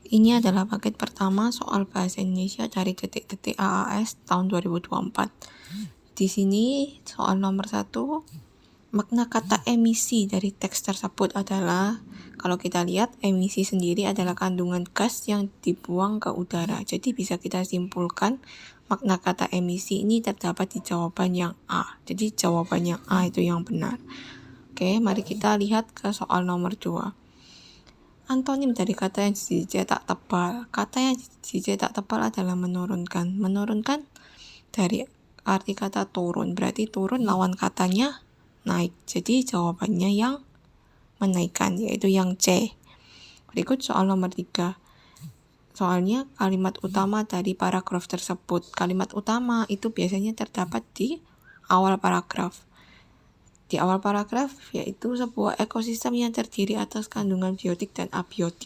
Ini adalah paket pertama soal bahasa Indonesia dari Detik-Detik AAS tahun 2024. Di sini soal nomor 1, makna kata emisi dari teks tersebut adalah, kalau kita lihat, emisi sendiri adalah kandungan gas yang dibuang ke udara. Jadi bisa kita simpulkan makna kata emisi ini terdapat di jawaban yang A. Jadi jawaban yang A itu yang benar. Oke, mari kita lihat ke soal nomor 2. Antonim dari kata yang dicetak tebal. Kata yang dicetak tebal adalah menurunkan. Menurunkan dari arti kata turun. Berarti turun lawan katanya naik. Jadi jawabannya yang menaikkan, yaitu yang C. Berikut soal nomor 3. Soalnya kalimat utama dari paragraf tersebut. Kalimat utama itu biasanya terdapat di awal paragraf. Di awal paragraf, yaitu sebuah ekosistem yang terdiri atas kandungan biotik dan abiotik.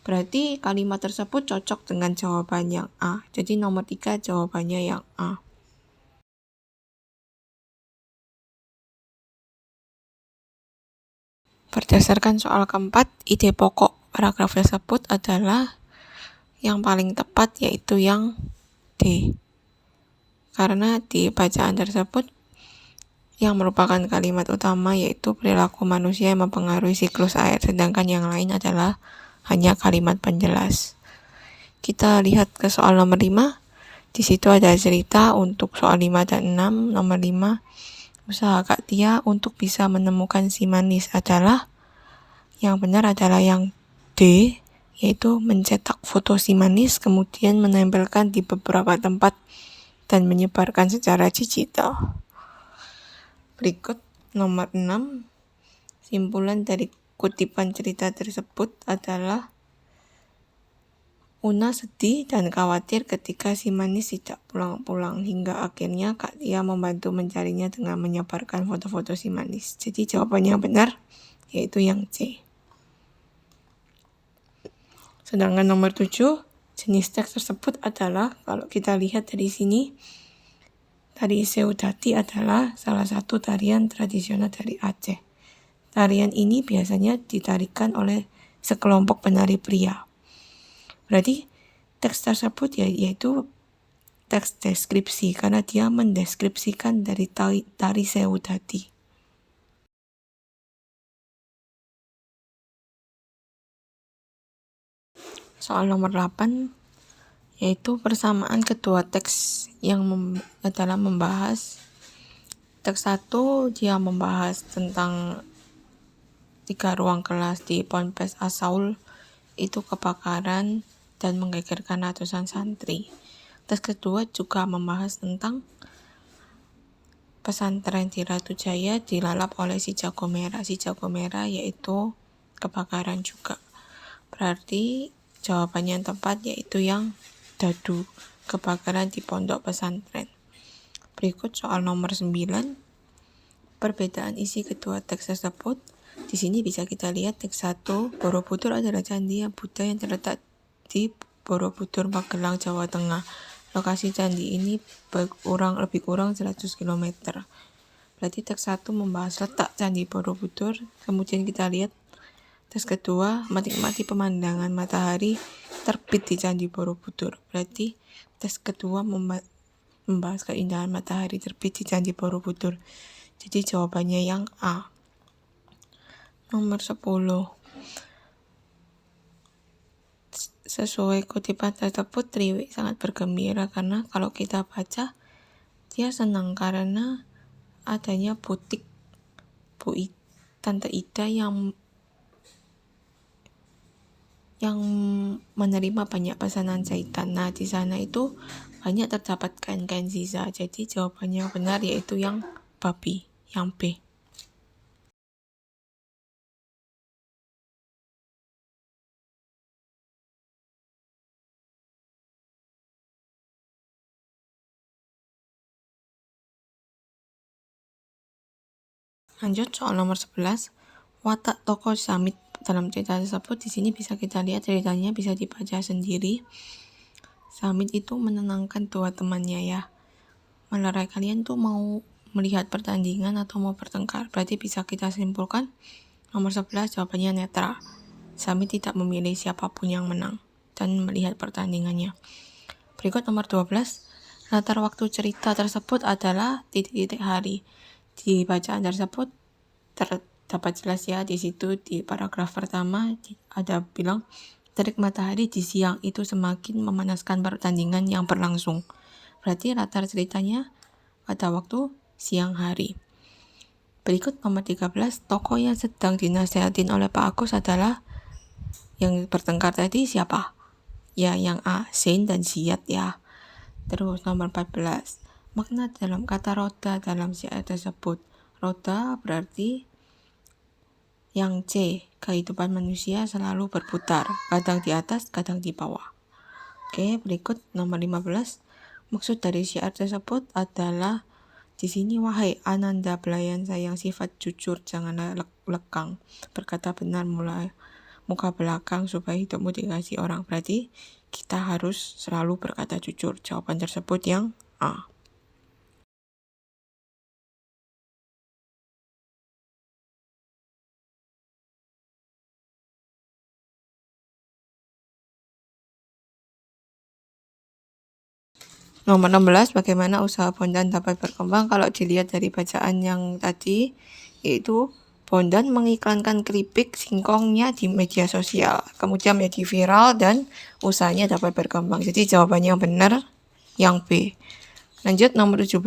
Berarti kalimat tersebut cocok dengan jawaban yang A. Jadi nomor 3 jawabannya yang A. Berdasarkan soal keempat, ide pokok paragraf tersebut adalah yang paling tepat, yaitu yang D. Karena di bacaan tersebut yang merupakan kalimat utama yaitu perilaku manusia yang mempengaruhi siklus air, sedangkan yang lain adalah hanya kalimat penjelas. Kita lihat ke soal nomor 5. Di situ ada cerita untuk soal 5 dan 6. Nomor 5, usaha Kak Tia untuk bisa menemukan si manis adalah, yang benar adalah yang D, yaitu mencetak foto si manis kemudian menempelkan di beberapa tempat dan menyebarkan secara digital. Berikut nomor 6. Simpulan dari kutipan cerita tersebut adalah, Una sedih dan khawatir ketika si manis tidak pulang-pulang, hingga akhirnya Kak Tia membantu mencarinya dengan menyebarkan foto-foto si manis. Jadi jawabannya yang benar yaitu yang C. Sedangkan nomor 7, jenis teks tersebut adalah, kalau kita lihat dari sini, tari Seudati adalah salah satu tarian tradisional dari Aceh. Tarian ini biasanya ditarikan oleh sekelompok penari pria. Berarti teks tersebut yaitu teks deskripsi, karena dia mendeskripsikan dari tari Seudati. Soal nomor 8, yaitu persamaan kedua teks yang adalah membahas. Teks 1 dia membahas tentang 3 ruang kelas di Ponpes Asaul itu kebakaran dan menggegerkan ratusan santri. Teks kedua juga membahas tentang pesantren di Ratu Jaya dilalap oleh si jago merah. Si jago merah yaitu kebakaran juga. Berarti jawabannya yang tepat yaitu yang Dadu, kebakaran di pondok pesantren. Berikut soal nomor 9. Perbedaan isi kedua teks tersebut. Di sini bisa kita lihat teks 1, Borobudur adalah candi yang Buddha yang terletak di Borobudur, Magelang, Jawa Tengah. Lokasi candi ini lebih kurang 100 km. Berarti teks 1 membahas letak candi Borobudur. Kemudian kita lihat teks kedua, menikmati pemandangan matahari terbit di Candi Borobudur. Berarti teks kedua membahas keindahan matahari terbit di Candi Borobudur. Jadi jawabannya yang A. Nomor 10. Sesuai kutipan tersebut, Triwi sangat bergembira karena kalau kita baca, dia senang karena adanya butik Tante Ida yang menerima banyak pesanan jahitan. Nah, di sana itu banyak terdapat kain-kain sisa. Jadi jawabannya benar yaitu yang babi, yang B. Lanjut soal nomor 11. Watak tokoh Samit dalam cerita tersebut, di sini bisa kita lihat ceritanya, bisa dibaca sendiri. Samit itu menenangkan dua temannya ya. Melerai kalian tuh mau melihat pertandingan atau mau bertengkar? Berarti bisa kita simpulkan nomor 11 jawabannya netral. Samit tidak memilih siapapun yang menang. dan melihat pertandingannya. Berikut nomor 12. Latar waktu cerita tersebut adalah titik-titik hari. Di bacaan tersebut terdapat jelas ya, di situ di paragraf pertama ada bilang terik matahari di siang itu semakin memanaskan pertandingan yang berlangsung. Berarti latar ceritanya pada waktu siang hari. Berikut nomor 13, tokoh yang sedang dinasihatin oleh Pak Agus adalah yang bertengkar tadi siapa? Ya, yang A, Zain dan Ziyad ya. Terus nomor 14, makna dalam kata roda dalam syair tersebut. Roda berarti yang C, kehidupan manusia selalu berputar, kadang di atas, kadang di bawah. Oke, berikut nomor 15, maksud dari syair tersebut adalah di sini, wahai Ananda pelayan sayang sifat jujur, janganlah lekang, berkata benar mulai muka belakang supaya hidupmu dikasih orang. Berarti kita harus selalu berkata jujur. Jawaban tersebut yang A. Nomor 16, bagaimana usaha Bondan dapat berkembang? Kalau dilihat dari bacaan yang tadi, yaitu Bondan mengiklankan keripik singkongnya di media sosial, kemudian menjadi viral dan usahanya dapat berkembang. Jadi jawabannya yang benar yang B. Lanjut nomor 17.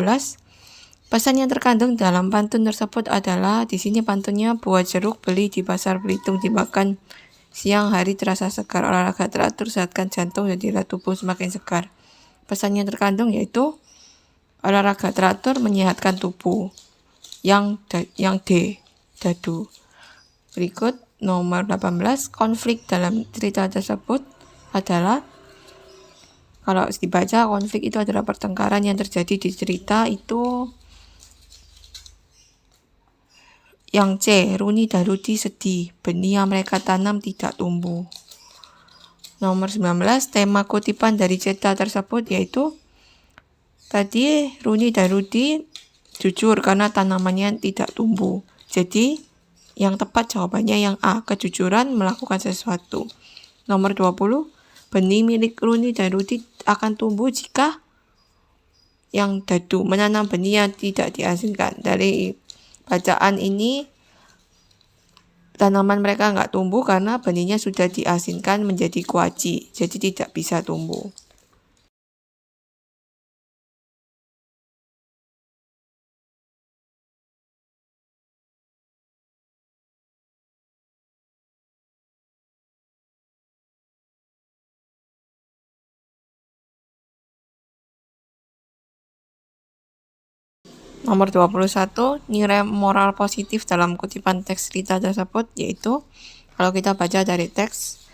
Pesan yang terkandung dalam pantun tersebut adalah, di sini pantunnya, buah jeruk beli di pasar Belitung dimakan siang hari terasa segar, olahraga teratur sehatkan jantung jadilah tubuh semakin segar. Pesan yang terkandung yaitu olahraga teratur menyehatkan tubuh. Yang D, dadu. Berikut nomor 18, konflik dalam cerita tersebut adalah, kalau dibaca, konflik itu adalah pertengkaran yang terjadi di cerita itu. Yang C, Runi dan Rudi sedih, benih yang mereka tanam tidak tumbuh. Nomor 19, tema kutipan dari cerita tersebut yaitu, tadi Runi dan Rudi jujur karena tanamannya tidak tumbuh. Jadi yang tepat jawabannya yang A, kejujuran melakukan sesuatu. Nomor 20, benih milik Runi dan Rudi akan tumbuh jika yang dadu, menanam benih yang tidak dihasilkan. Dari bacaan ini, tanaman mereka nggak tumbuh karena benihnya sudah diasinkan menjadi kuaci, jadi tidak bisa tumbuh. Nomor 21, nilai moral positif dalam kutipan teks cerita tersebut yaitu, kalau kita baca dari teks,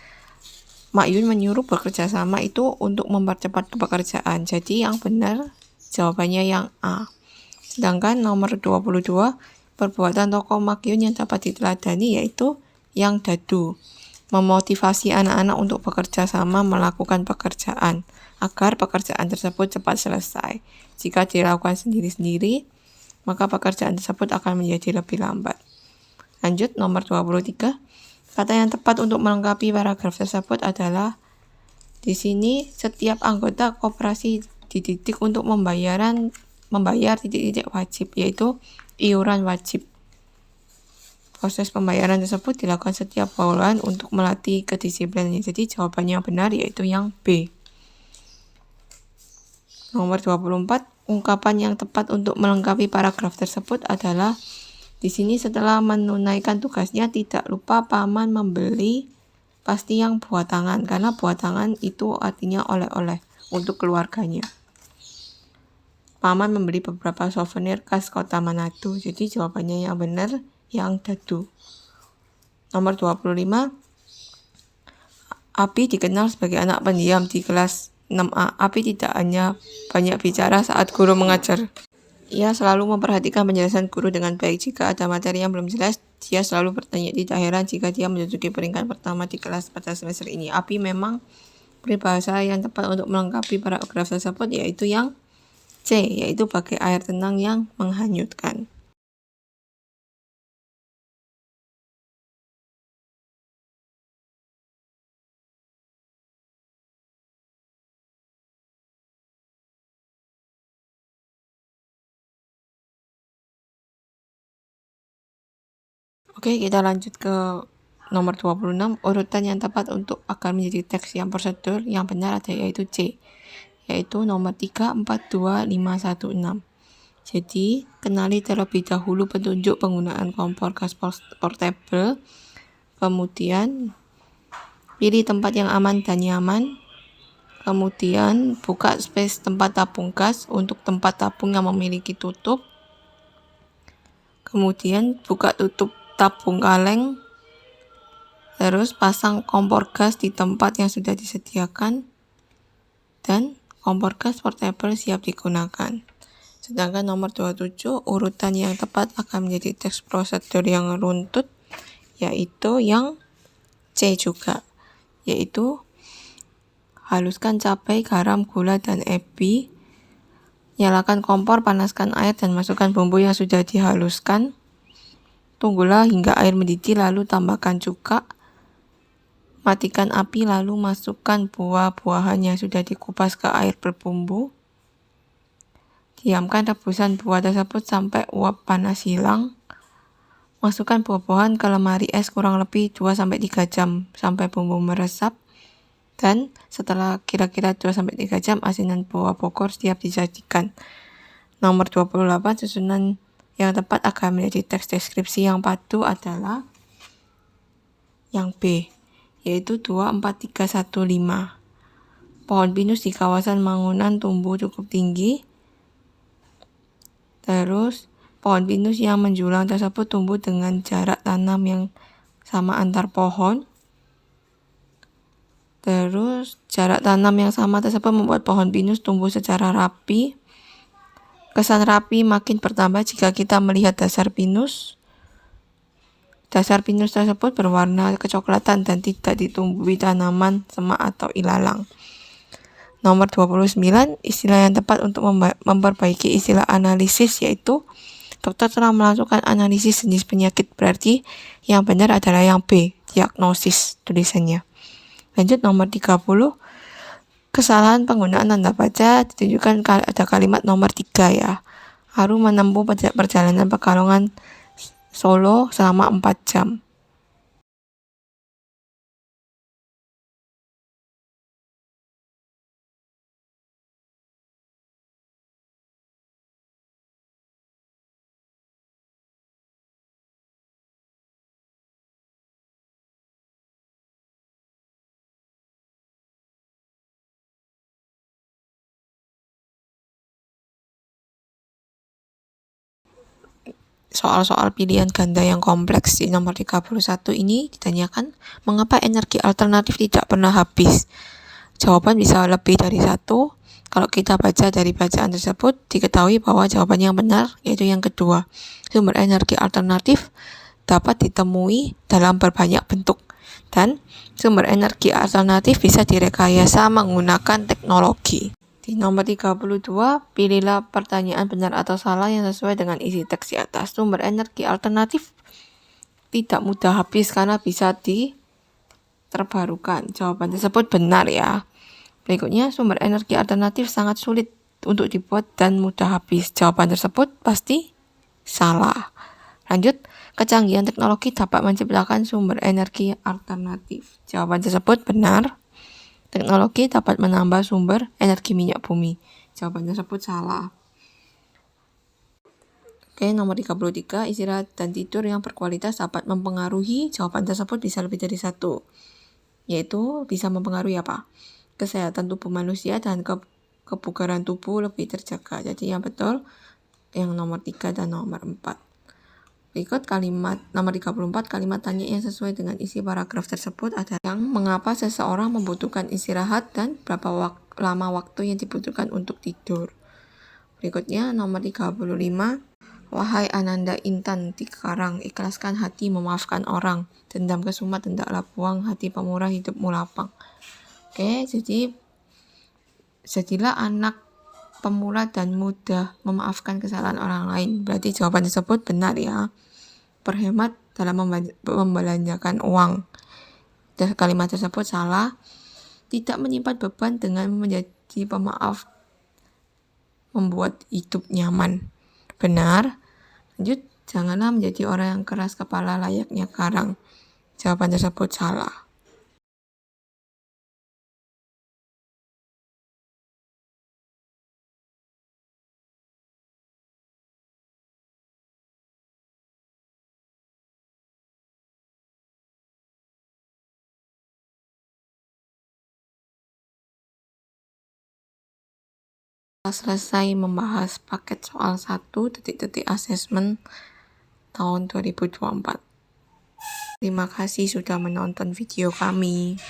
Mak Yun menyuruh bekerja sama itu untuk mempercepat pekerjaan. Jadi yang benar jawabannya yang A. Sedangkan nomor 22, perbuatan tokoh Mak Yun yang dapat diteladani yaitu yang dadu, memotivasi anak-anak untuk bekerja sama melakukan pekerjaan agar pekerjaan tersebut cepat selesai. Jika dilakukan sendiri-sendiri, maka pekerjaan tersebut akan menjadi lebih lambat. Lanjut nomor 23. Kata yang tepat untuk melengkapi paragraf tersebut adalah, di sini setiap anggota koperasi dididik untuk membayar titik-titik wajib, yaitu iuran wajib. Proses pembayaran tersebut dilakukan setiap bulan untuk melatih kedisiplinan. Jadi jawabannya yang benar yaitu yang B. Nomor 24, ungkapan yang tepat untuk melengkapi paragraf tersebut adalah, di sini setelah menunaikan tugasnya tidak lupa paman membeli pasti yang buah tangan, karena buah tangan itu artinya oleh-oleh untuk keluarganya. Paman membeli beberapa souvenir khas kota Manado. Jadi jawabannya yang benar yang dadu. Nomor 25, Abi dikenal sebagai anak pendiam di kelas 6A. Abi tidak hanya banyak bicara saat guru mengajar. Ia selalu memperhatikan penjelasan guru dengan baik. Jika ada materi yang belum jelas, dia selalu bertanya. Tidak heran jika dia menduduki peringkat pertama di kelas pada semester ini. Abi memang berbahasa yang tepat untuk melengkapi paragraf tersebut yaitu yang C, yaitu bagai air tenang yang menghanyutkan. Oke, kita lanjut ke nomor 26. Urutan yang tepat untuk agar menjadi teks yang prosedur yang benar ada yaitu C, yaitu nomor 3, 4, 2, 5, 1, 6. Jadi, kenali terlebih dahulu petunjuk penggunaan kompor gas portable, kemudian pilih tempat yang aman dan nyaman, kemudian buka space tempat tabung gas untuk tempat tabung yang memiliki tutup, kemudian buka tutup tabung kaleng, terus pasang kompor gas di tempat yang sudah disediakan, dan kompor gas portable siap digunakan. Sedangkan nomor 27, urutan yang tepat akan menjadi teks prosedur yang runtut, yaitu yang C juga, yaitu haluskan cabai, garam, gula, dan ebi. Nyalakan kompor, panaskan air, dan masukkan bumbu yang sudah dihaluskan. Tunggulah hingga air mendidih, lalu tambahkan cuka. Matikan api, lalu masukkan buah-buahan yang sudah dikupas ke air berbumbu. Diamkan rebusan buah tersebut sampai uap panas hilang. Masukkan buah-buahan ke lemari es kurang lebih 2-3 jam sampai bumbu meresap. Dan setelah kira-kira 2-3 jam, asinan buah bogor siap disajikan. Nomor 28, susunan yang tepat akan menjadi teks deskripsi yang padu adalah yang B, yaitu 2, 4, 3, 1, 5. Pohon pinus di kawasan Mangunan tumbuh cukup tinggi. Terus, pohon pinus yang menjulang tersebut tumbuh dengan jarak tanam yang sama antar pohon. Terus, jarak tanam yang sama tersebut membuat pohon pinus tumbuh secara rapi. Kesan rapi makin bertambah jika kita melihat dasar pinus. Dasar pinus tersebut berwarna kecoklatan dan tidak ditumbuhi tanaman semak atau ilalang. Nomor 29, istilah yang tepat untuk memperbaiki istilah analisis yaitu dokter telah melakukan analisis jenis penyakit, berarti yang benar adalah yang B, diagnosis tulisannya. Lanjut nomor 30, kesalahan penggunaan tanda baca ditunjukkan ada kalimat nomor 3 ya. Haru menempuh perjalanan Pekalongan Solo selama 4 jam. Soal-soal pilihan ganda yang kompleks di nomor 31 ini ditanyakan, mengapa energi alternatif tidak pernah habis? Jawaban bisa lebih dari satu. Kalau kita baca dari bacaan tersebut, diketahui bahwa jawaban yang benar yaitu yang kedua. Sumber energi alternatif dapat ditemui dalam berbanyak bentuk. Dan sumber energi alternatif bisa direkayasa menggunakan teknologi. Di nomor 32, pilihlah pertanyaan benar atau salah yang sesuai dengan isi teks di atas. Sumber energi alternatif tidak mudah habis karena bisa terbarukan. Jawaban tersebut benar ya. Berikutnya, sumber energi alternatif sangat sulit untuk dibuat dan mudah habis. Jawaban tersebut pasti salah. Lanjut, kecanggihan teknologi dapat menciptakan sumber energi alternatif. Jawaban tersebut benar. Teknologi dapat menambah sumber energi minyak bumi. Jawaban tersebut salah. Oke, nomor 33, istirahat dan tidur yang berkualitas dapat mempengaruhi. Jawaban tersebut bisa lebih dari satu. Yaitu bisa mempengaruhi apa? Kesehatan tubuh manusia dan kebugaran tubuh lebih terjaga. Jadi yang betul yang nomor 3 dan nomor 4. Berikut kalimat nomor 34, kalimat tanya yang sesuai dengan isi paragraf tersebut adalah yang mengapa seseorang membutuhkan istirahat dan berapa lama waktu yang dibutuhkan untuk tidur. Berikutnya nomor 35, wahai Ananda Intan Tikarang, ikhlaskan hati memaafkan orang, dendam kesumat hendaklah buang, hati pemurah hidupmu lapang. Oke, jadilah anak pemurah dan mudah memaafkan kesalahan orang lain. Berarti jawaban tersebut benar ya. Berhemat dalam membelanjakan uang. Dan kalimat tersebut salah. Tidak menyimpan beban dengan menjadi pemaaf membuat hidup nyaman. Benar. Lanjut, Janganlah menjadi orang yang keras kepala layaknya karang. Jawaban tersebut salah. Selesai membahas paket soal 1 assessment tahun 2024. Terima kasih sudah menonton video kami.